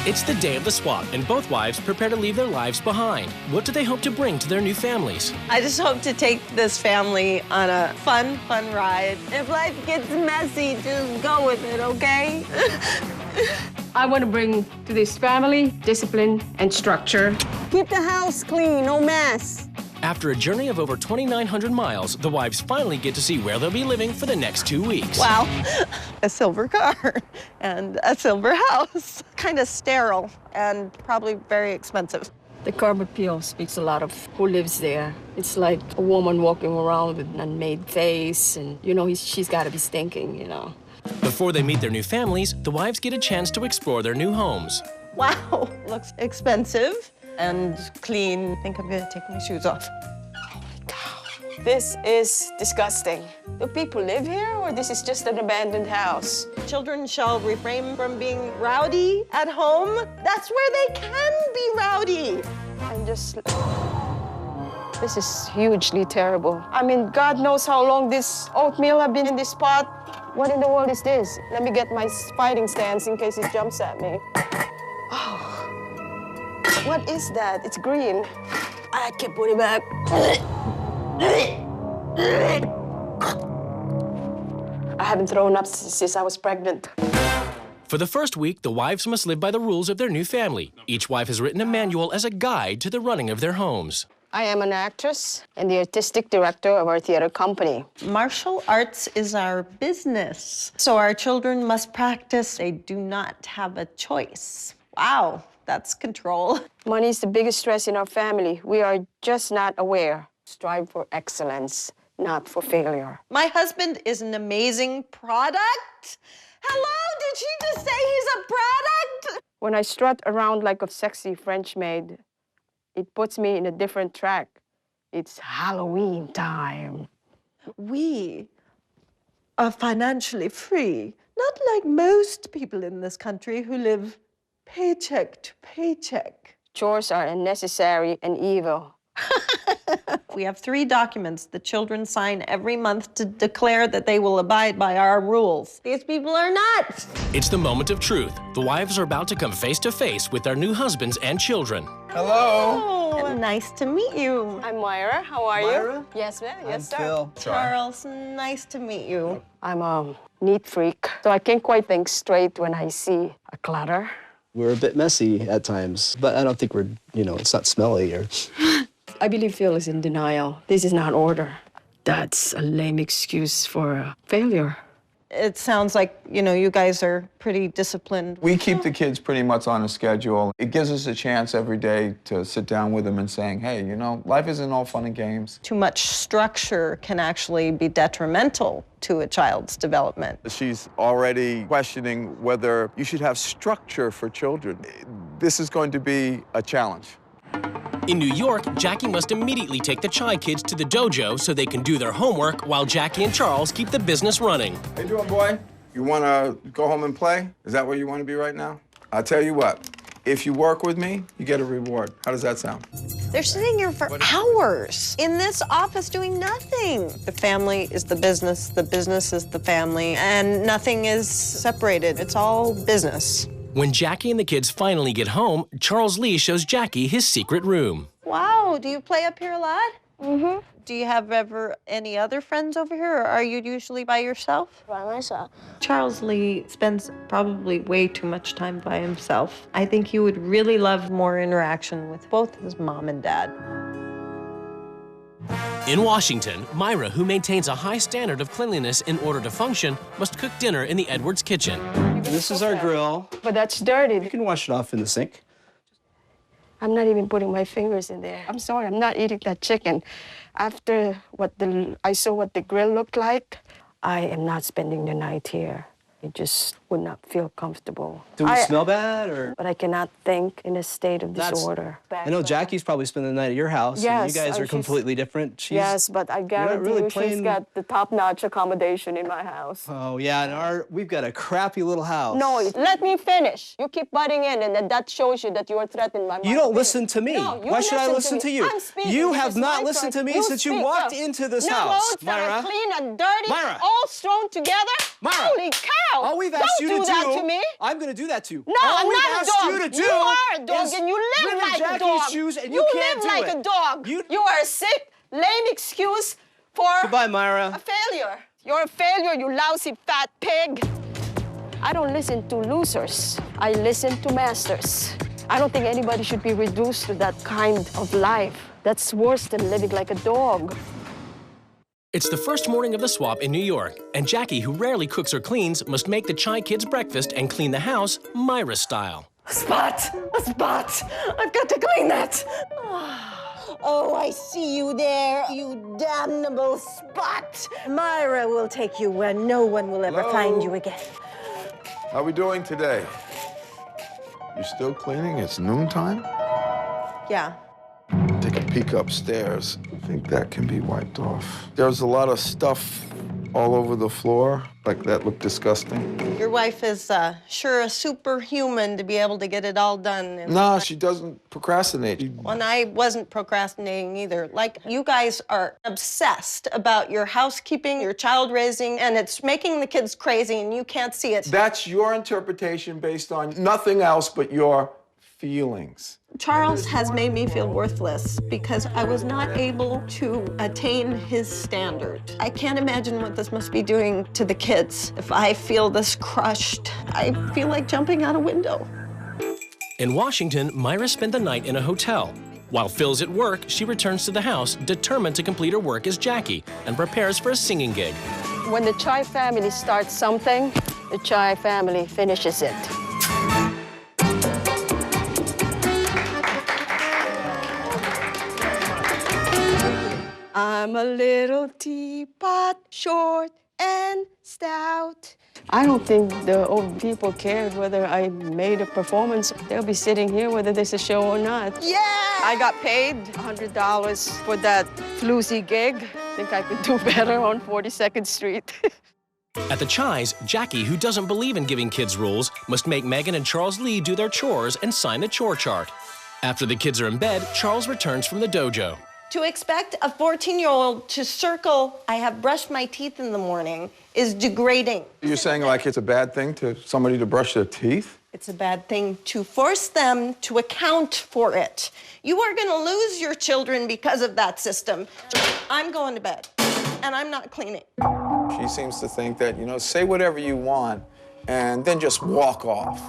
It's the day of the swap, and both wives prepare to leave their lives behind. What do they hope to bring to their new families? I just hope to take this family on a fun ride. If life gets messy, just go with it, okay? I want to bring to this family discipline and structure. Keep the house clean, no mess. After a journey of over 2,900 miles, the wives finally get to see where they'll be living for the next 2 weeks. Wow, a silver car and a silver house. Kind of sterile and probably very expensive. The curb appeal speaks a lot of who lives there. It's like a woman walking around with an unmade face, and she's got to be stinking, Before they meet their new families, the wives get a chance to explore their new homes. Wow, looks expensive and clean. I think I'm gonna take my shoes off. Holy cow. This is disgusting. Do people live here, or this is just an abandoned house? Children shall refrain from being rowdy at home. That's where they can be rowdy. This is hugely terrible. I mean, God knows how long this oatmeal have been in this pot. What in the world is this? Let me get my fighting stance in case it jumps at me. Oh. What is that? It's green. I can't put it back. I haven't thrown up since I was pregnant. For the first week, the wives must live by the rules of their new family. Each wife has written a manual as a guide to the running of their homes. I am an actress and the artistic director of our theater company. Martial arts is our business, so our children must practice. They do not have a choice. Wow, that's control. Money is the biggest stress in our family. We are just not aware. Strive for excellence, not for failure. My husband is an amazing product. Hello, did she just say he's a product? When I strut around like a sexy French maid, it puts me in a different track. It's Halloween time. We are financially free, not like most people in this country who live paycheck to paycheck. Chores are unnecessary and evil. We have 3 documents the children sign every month to declare that they will abide by our rules. These people are nuts. It's the moment of truth. The wives are about to come face to face with their new husbands and children. Hello. Oh, nice to meet you. I'm Myra. How are Myra? you? Yes, ma'am. Yes, sir. Phil. Charles, nice to meet you. I'm a neat freak, so I can't quite think straight when I see a clutter. We're a bit messy at times, but I don't think we're, it's not smelly or... I believe Phil is in denial. This is not order. That's a lame excuse for failure. It sounds like, you guys are pretty disciplined. We keep the kids pretty much on a schedule. It gives us a chance every day to sit down with them and saying, hey, life isn't all fun and games. Too much structure can actually be detrimental to a child's development. She's already questioning whether you should have structure for children. This is going to be a challenge. In New York, Jackie must immediately take the Chai kids to the dojo so they can do their homework while Jackie and Charles keep the business running. How you doing, boy? You want to go home and play? Is that where you want to be right now? I'll tell you what. If you work with me, you get a reward. How does that sound? They're sitting here for hours in this office doing nothing. The family is the business is the family, and nothing is separated. It's all business. When Jackie and the kids finally get home, Charles Lee shows Jackie his secret room. Wow, do you play up here a lot? Mm-hmm. Do you have ever any other friends over here, or are you usually by yourself? By myself. Charles Lee spends probably way too much time by himself. I think he would really love more interaction with both his mom and dad. In Washington, Myra, who maintains a high standard of cleanliness in order to function, must cook dinner in the Edwards kitchen. This is our grill. But that's dirty. You can wash it off in the sink. I'm not even putting my fingers in there. I'm sorry, I'm not eating that chicken. After I saw what the grill looked like, I am not spending the night here. I just would not feel comfortable. Do we smell bad, or? But I cannot think in a state of disorder. I know Jackie's probably spending the night at your house. Yes, and you guys are completely different. Yes, but I guarantee she's got the top-notch accommodation in my house. Oh, yeah, and we've got a crappy little house. No, let me finish. You keep butting in, and that shows you that you are threatened by my You don't listen to me. No, Why should I listen to you? I'm speaking. You have not listened to me since you walked into this house, No, Myra. clean and dirty, Myra. all thrown together. Myra. Holy cow! All we've asked you to do. Don't do that to me. I'm going to do that too. No, All I'm we've not a asked dog. you to do You are a dog is and you live live in like a Jackie's dog. shoes and you can't do live like it. a dog. You are a sick, lame excuse for Goodbye, Myra. a failure. You're a failure, you lousy fat pig. I don't listen to losers. I listen to masters. I don't think anybody should be reduced to that kind of life. That's worse than living like a dog. It's the first morning of the swap in New York, and Jackie, who rarely cooks or cleans, must make the Chai kids breakfast and clean the house Myra style. A spot! I've got to clean that. Oh, I see you there, you damnable spot. Myra will take you where no one will ever find you again. How are we doing today? You still cleaning? It's noontime? Yeah. Take a peek upstairs. I think that can be wiped off. There's a lot of stuff all over the floor. Like, that looked disgusting. Your wife is sure a superhuman to be able to get it all done. No, she doesn't procrastinate. When I wasn't procrastinating either. Like, you guys are obsessed about your housekeeping, your child raising, and it's making the kids crazy and you can't see it. That's your interpretation based on nothing else but your feelings. Charles has made me feel worthless because I was not able to attain his standard. I can't imagine what this must be doing to the kids. If I feel this crushed, I feel like jumping out a window. In Washington, Myra spent the night in a hotel. While Phil's at work, she returns to the house, determined to complete her work as Jackie, and prepares for a singing gig. When the Chai family starts something, the Chai family finishes it. I'm a little teapot, short and stout. I don't think the old people cared whether I made a performance. They'll be sitting here whether there's a show or not. Yeah! I got paid $100 for that floozy gig. I think I could do better on 42nd Street. At the Chais, Jackie, who doesn't believe in giving kids rules, must make Megan and Charles Lee do their chores and sign the chore chart. After the kids are in bed, Charles returns from the dojo. To expect a 14-year-old to circle, I have brushed my teeth in the morning, is degrading. You're saying like it's a bad thing to somebody to brush their teeth? It's a bad thing to force them to account for it. You are gonna lose your children because of that system. I'm going to bed, and I'm not cleaning. She seems to think that, you know, say whatever you want and then just walk off.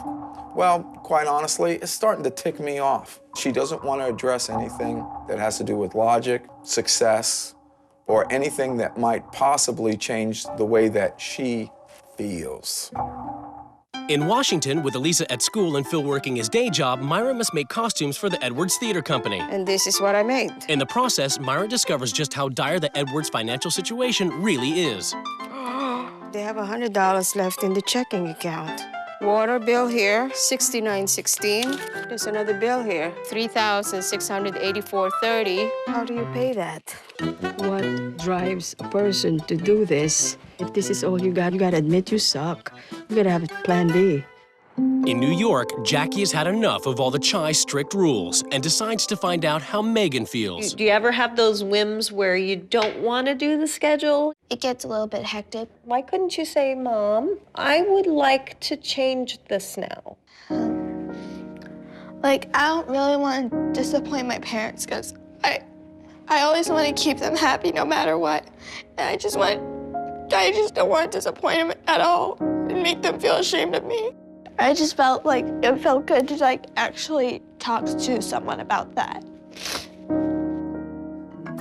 Well, quite honestly, it's starting to tick me off. She doesn't want to address anything that has to do with logic, success, or anything that might possibly change the way that she feels. In Washington, with Elisa at school and Phil working his day job, Myra must make costumes for the Edwards Theater Company. And this is what I made. In the process, Myra discovers just how dire the Edwards financial situation really is. They have $100 left in the checking account. Water bill here, $69.16. There's another bill here, $3,684.30. How do you pay that? What drives a person to do this? If this is all you gotta admit you suck. You gotta have a plan B. In New York, Jackie has had enough of all the Chai strict rules and decides to find out how Megan feels. Do you ever have those whims where you don't want to do the schedule? It gets a little bit hectic. Why couldn't you say, Mom, I would like to change this now? Like, I don't really want to disappoint my parents because I always want to keep them happy no matter what. And I just don't want to disappoint them at all and make them feel ashamed of me. I just felt like it felt good to actually talk to someone about that.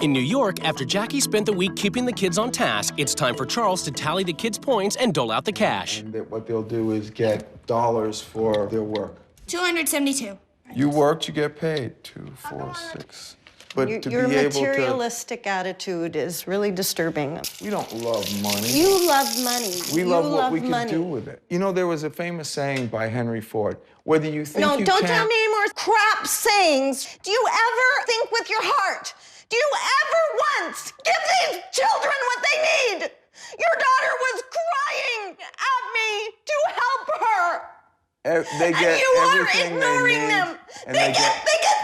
In New York, after Jackie spent the week keeping the kids on task, it's time for Charles to tally the kids' points and dole out the cash. And what they'll do is get dollars for their work. 272. You worked, you get paid. 2, 4, 6. But to Your be able to, materialistic attitude is really disturbing. we don't love money. You love money. We love what we money. can do with it. You know, there was a famous saying by Henry Ford, whether you think No, you don't can... tell me any more crap sayings. Do you ever think with your heart? Do you ever once give these children what they need? Your daughter was crying at me to help her. They get and you are everything ignoring they need, them. and They get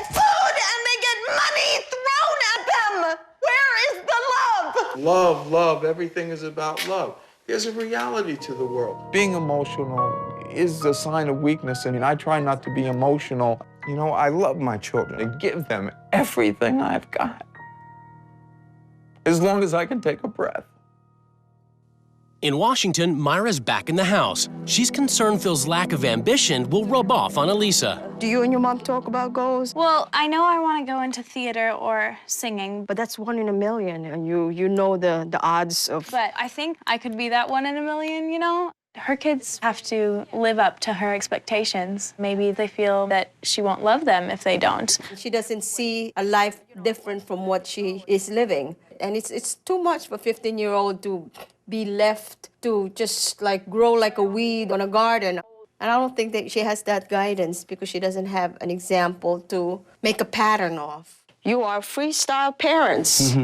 food and they get money thrown at them. Where is the love? Love, everything is about love. There's a reality to the world. Being emotional is a sign of weakness. I mean, I try not to be emotional. You know, I love my children and give them everything I've got, as long as I can take a breath. In Washington, Myra's back in the house. She's concerned Phil's lack of ambition will rub off on Elisa. Do you and your mom talk about goals? Well, I know I want to go into theater or singing. But that's 1 in a million, and you know the odds of... But I think I could be that 1 in a million, you know? Her kids have to live up to her expectations. Maybe they feel that she won't love them if they don't. She doesn't see a life different from what she is living. And it's too much for a 15-year-old to be left to just like grow like a weed on a garden. And I don't think that she has that guidance because she doesn't have an example to make a pattern of. You are freestyle parents.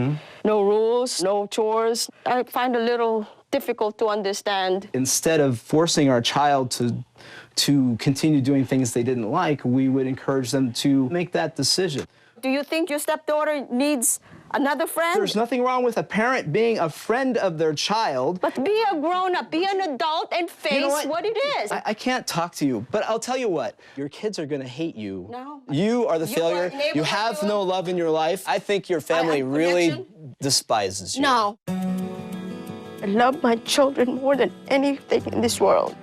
No rules, no chores. I find a little difficult to understand. Instead of forcing our child to continue doing things they didn't like, we would encourage them to make that decision. Do you think your stepdaughter needs another friend? There's nothing wrong with a parent being a friend of their child. But be a grown-up, be an adult, and face You know what it is. I can't talk to you, but I'll tell you what. Your kids are gonna hate you. No. You are the You failure. are unable You to have do no it. love in your life. I think your family have really connection. despises you. No. I love my children more than anything in this world.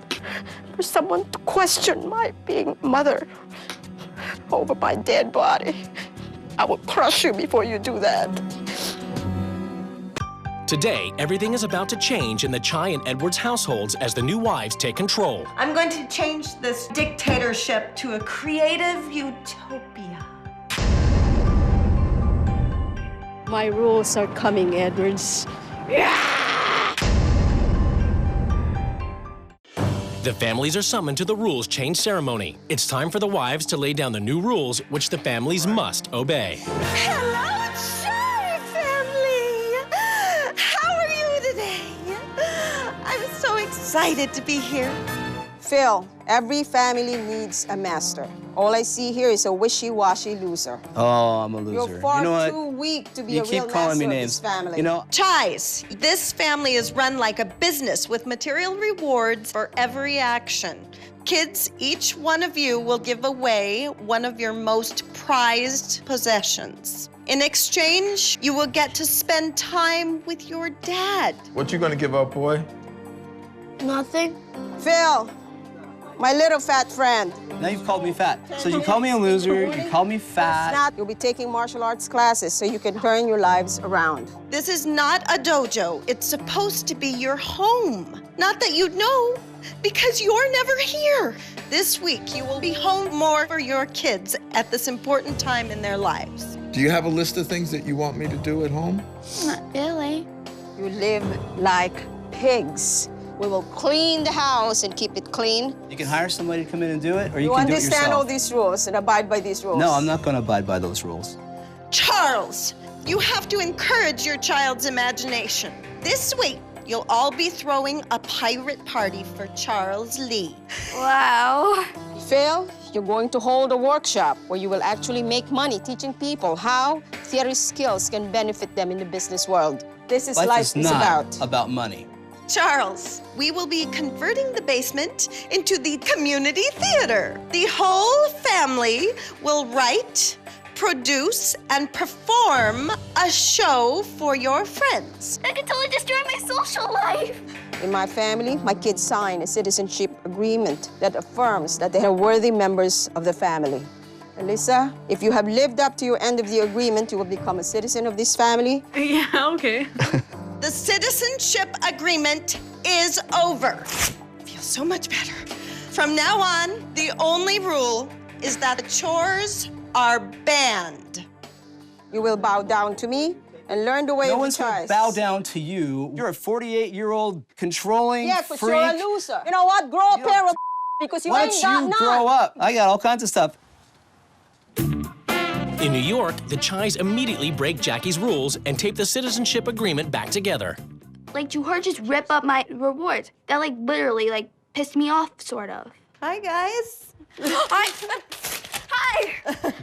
For someone to question my being mother over my dead body, I will crush you before you do that. Today, everything is about to change in the Chai and Edwards households as the new wives take control. I'm going to change this dictatorship to a creative utopia. My rules are coming, Edwards. The families are summoned to the rules change ceremony. It's time for the wives to lay down the new rules, which the families must obey. Hello, Chai family! How are you today? I'm so excited to be here. Phil, every family needs a master. All I see here is a wishy-washy loser. Oh, I'm a loser. You're far you know what? too weak to be You a real keep calling me master of names. this family. You know, Chais, this family is run like a business with material rewards for every action. Kids, each one of you will give away one of your most prized possessions. In exchange, you will get to spend time with your dad. What you gonna give up, boy? Nothing. Phil, my little fat friend. now you've called me fat. So you call me a loser, you call me fat. Not, you'll be taking martial arts classes so you can turn your lives around. This is not a dojo. It's supposed to be your home. Not that you'd know, because you're never here. This week, you will be home more for your kids at this important time in their lives. Do you have a list of things that you want me to do at home? Not really. You live like pigs. We will clean the house and keep it clean. You can hire somebody to come in and do it, or you You can do it understand yourself. all these rules and abide by these rules. No, I'm not going to abide by those rules. Charles, you have to encourage your child's imagination. This week, you'll all be throwing a pirate party for Charles Lee. Wow. Phil, you're going to hold a workshop where you will actually make money teaching people how theory skills can benefit them in the business world. This is Life is is not about. money. Charles, we will be converting the basement into the community theater. The whole family will write, produce, and perform a show for your friends. That could totally destroy my social life. In my family, my kids sign a citizenship agreement that affirms that they are worthy members of the family. Alyssa, if you have lived up to your end of the agreement, you will become a citizen of this family. Yeah, okay. The citizenship agreement is over. Feels so much better. From now on, the only rule is that the chores are banned. You will bow down to me and learn the way No of one's the going choice. to bow down to you. You're a 48-year-old controlling Yeah, because freak. you're a loser. You know what? Grow a You pair don't- of because you Why ain't don't got you none. grow up? I got all kinds of stuff. In New York, the Chais immediately break Jackie's rules and tape the citizenship agreement back together. Like, you heard just rip up my rewards. That, like, literally, like, pissed me off, sort of. Hi, guys. Hi.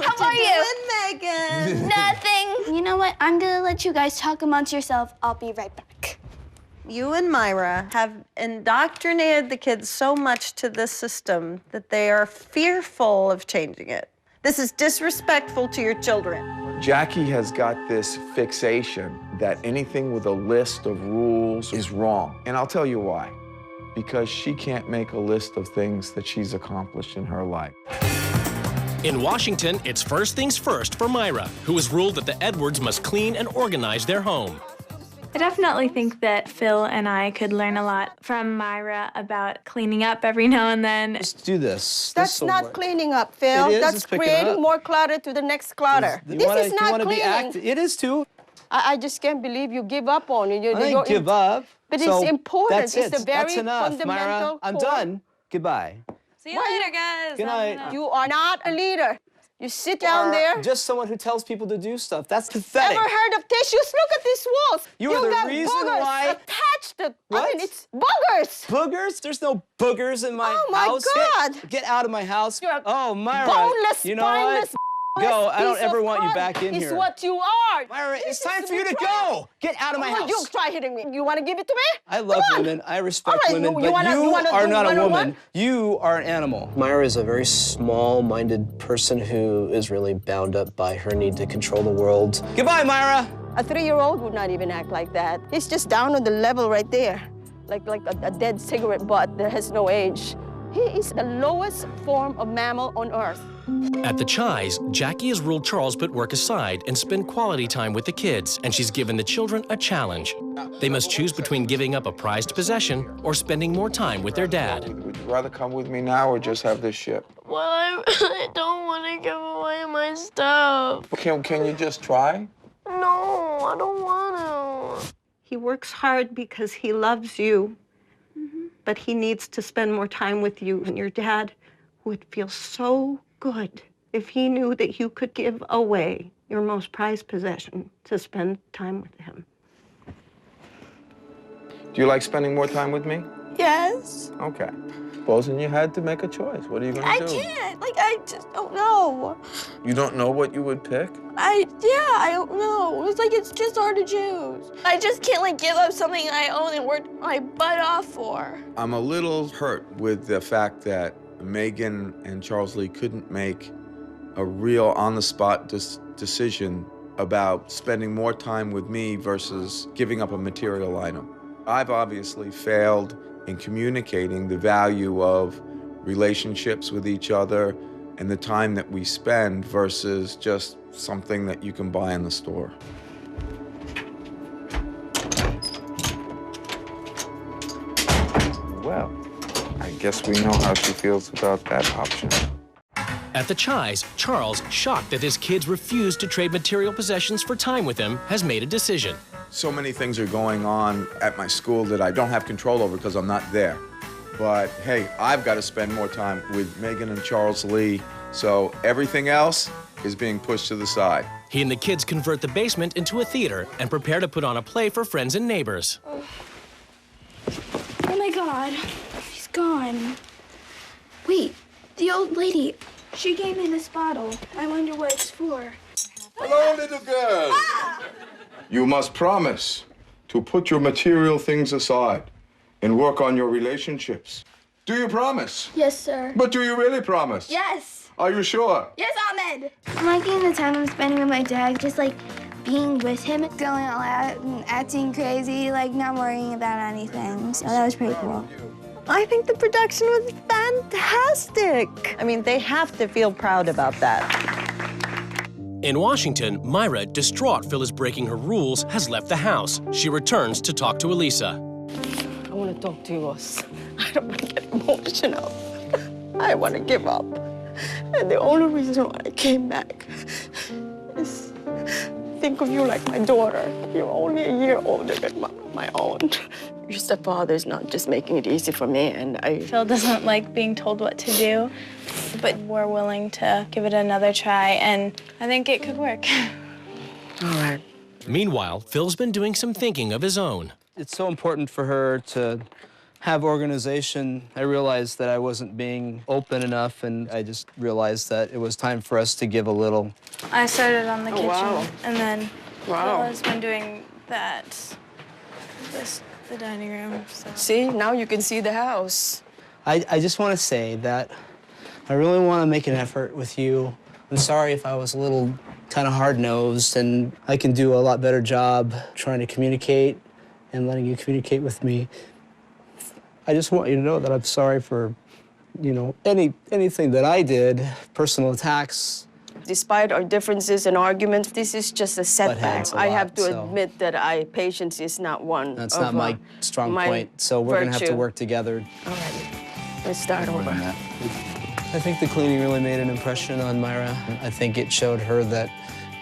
How are you? Megan. Nothing. You know what? I'm gonna let you guys talk amongst yourself. I'll be right back. You and Myra have indoctrinated the kids so much to this system that they are fearful of changing it. This is disrespectful to your children. Jackie has got this fixation that anything with a list of rules is wrong. And I'll tell you why. Because she can't make a list of things that she's accomplished in her life. In Washington, it's first things first for Myra, who was ruled that the Edwards must clean and organize their home. I definitely think that Phil and I could learn a lot from Myra about cleaning up every now and then. Just do this. That's not cleaning up, Phil. It is. That's It's picking creating up. more clutter to the next clutter. This is not cleaning. It is too. I just can't believe you give up on it. I didn't give up. But So it's important. That's It's it. a very That's enough, fundamental Myra. I'm core. done. Goodbye. See you later, guys. Good night. You are not a leader. You sit down there. Just someone who tells people to do stuff. That's pathetic. Ever heard of tissues? Look at these walls. You are the got reason boogers why- attached to. What? I mean, it's boogers. Boogers? There's no boogers in my Oh, my house. God. Get out of my house. You're a Oh, Myra. boneless, you know spineless, what? Go. I don't piece ever of want you crud back in is here. what you are. Myra, it's This time is for you to betrayal. go. Get out of my house. You try hitting me. You want to give it to me? I love Come on. women. I respect All right, women, you but wanna are do not a one-on-one? woman. You are an animal. Myra is a very small-minded person who is really bound up by her need to control the world. Goodbye, Myra. A 3-year-old would not even act like that. He's just down on the level right there, like a dead cigarette butt that has no age. He is the lowest form of mammal on Earth. At the Chais, Jackie has ruled Charles put work aside and spend quality time with the kids, and she's given the children a challenge. They must choose between giving up a prized possession or spending more time with their dad. Would you rather come with me now or just have this ship? Well, I really don't want to give away my stuff. Can you just try? No, I don't want to. He works hard because he loves you, but he needs to spend more time with you. And your dad would feel so good if he knew that you could give away your most prized possession to spend time with him. Do you like spending more time with me? Yes. Okay. Supposing you had to make a choice, what are you gonna do? I can't. Like, I just don't know. You don't know what you would pick? I don't know. It's just hard to choose. I just can't, like, give up something I own and work my butt off for. I'm a little hurt with the fact that Megan and Charles Lee couldn't make a real on-the-spot decision about spending more time with me versus giving up a material item. I've obviously failed in communicating the value of relationships with each other and the time that we spend versus just something that you can buy in the store. Well, I guess we know how she feels about that option. At the Chais, Charles, shocked that his kids refused to trade material possessions for time with him, has made a decision. So many things are going on at my school that I don't have control over because I'm not there. But hey, I've got to spend more time with Megan and Charles Lee, so everything else is being pushed to the side. He and the kids convert the basement into a theater and prepare to put on a play for friends and neighbors. Oh my God, she's gone. Wait, the old lady, she gave me this bottle. I wonder what it's for. Hello, little girl. You must promise to put your material things aside and work on your relationships. Do you promise? Yes, sir. But do you really promise? Yes. Are you sure? Yes, Ahmed. I'm liking the time I'm spending with my dad, just like being with him, going all out and acting crazy, like not worrying about anything. So that was pretty cool. I think the production was fantastic. I mean, they have to feel proud about that. In Washington, Myra, distraught Phil is breaking her rules, has left the house. She returns to talk to Elisa. I want to talk to you, Ross. I don't want to get emotional. I want to give up. And the only reason why I came back is think of you like my daughter. You're only a year older than my own. Your stepfather's not just making it easy for me, and Phil doesn't like being told what to do, but we're willing to give it another try, and I think it could work. All right. Meanwhile, Phil's been doing some thinking of his own. It's so important for her to have organization. I realized that I wasn't being open enough, and I just realized that it was time for us to give a little. I started on the kitchen, wow. and then Wow. Phil has been doing that. This the dining room. So. See, now you can see the house. I just want to say that I really want to make an effort with you. I'm sorry if I was a little kind of hard-nosed, and I can do a lot better job trying to communicate and letting you communicate with me. I just want you to know that I'm sorry for, you know, anything that I did, personal attacks. Despite our differences and arguments, this is just a setback. I have to admit that patience is not one. That's not my strong point, so we're gonna have to work together. All right, let's start over. I think the cleaning really made an impression on Myra. I think it showed her that,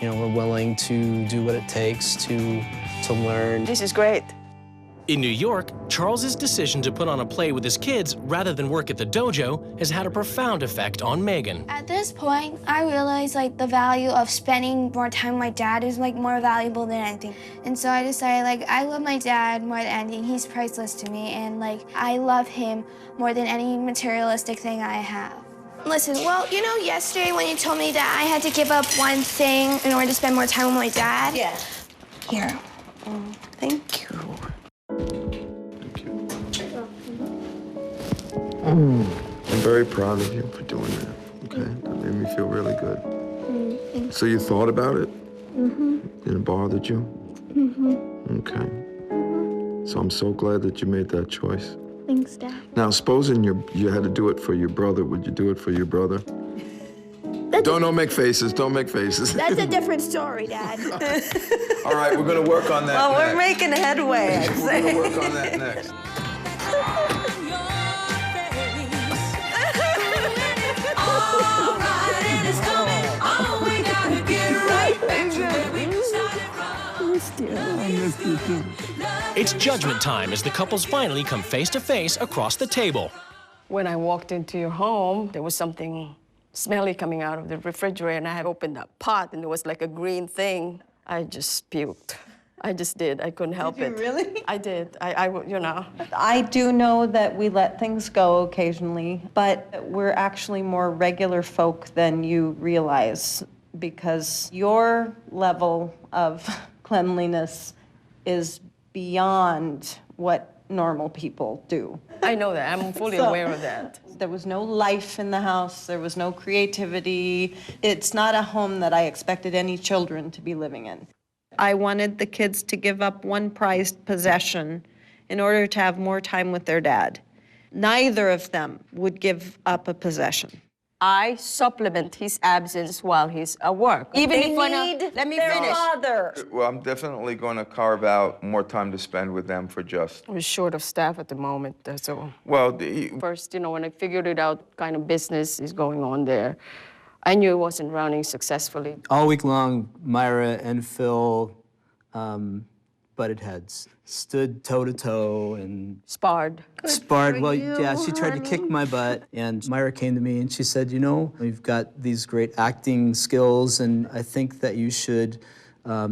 you know, we're willing to do what it takes to learn. This is great. In New York, Charles's decision to put on a play with his kids rather than work at the dojo has had a profound effect on Megan. At this point, I realized like the value of spending more time with my dad is like more valuable than anything. And so I decided like I love my dad more than anything. He's priceless to me, and like I love him more than any materialistic thing I have. Listen, well, you know yesterday when you told me that I had to give up one thing in order to spend more time with my dad? Yeah. Here. Thank you. I'm very proud of you for doing that, okay? That made me feel really good. So you thought about it? And it bothered you? Okay. So I'm so glad that you made that choice. Thanks, Dad. Now, supposing you had to do it for your brother, would you do it for your brother? Don't make faces, don't make faces. That's a different story, Dad. All right, we're gonna work on that Well, next. we're making headway, I'd say. We're gonna work on that next. It's judgment time as the couples finally come face to face across the table. When I walked into your home, there was something smelly coming out of the refrigerator, and I had opened that pot, and there was like a green thing. I just puked. I just did. I couldn't help it. Did you really? I did. You know. I do know that we let things go occasionally, but we're actually more regular folk than you realize, because your level of cleanliness is beyond what normal people do. I know that. I'm fully aware of that. There was no life in the house. There was no creativity. It's not a home that I expected any children to be living in. I wanted the kids to give up one prized possession in order to have more time with their dad. Neither of them would give up a possession. I supplement his absence while he's at work. Even They if need let me their finish. father. Well, I'm definitely gonna carve out more time to spend with them for just. We're short of staff at the moment, that's all. Well, First, you know, when I figured it out, kind of business is going on there, I knew it wasn't running successfully. All week long, Myra and Phil butted heads, stood toe-to-toe and sparred. Sparred, well, yeah, she tried to kick my butt, and Myra came to me and she said, you know, you've got these great acting skills, and I think that you should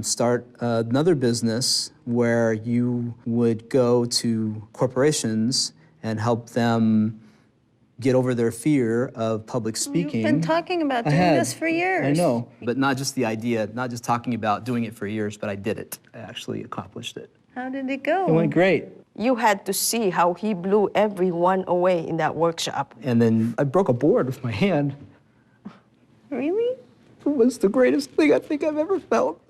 start another business where you would go to corporations and help them get over their fear of public speaking. You've been talking about doing this for years. I know, but not just the idea, not just talking about doing it for years, but I did it. I actually accomplished it. How did it go? It went great. You had to see how he blew everyone away in that workshop. And then I broke a board with my hand. Really? It was the greatest thing I think I've ever felt.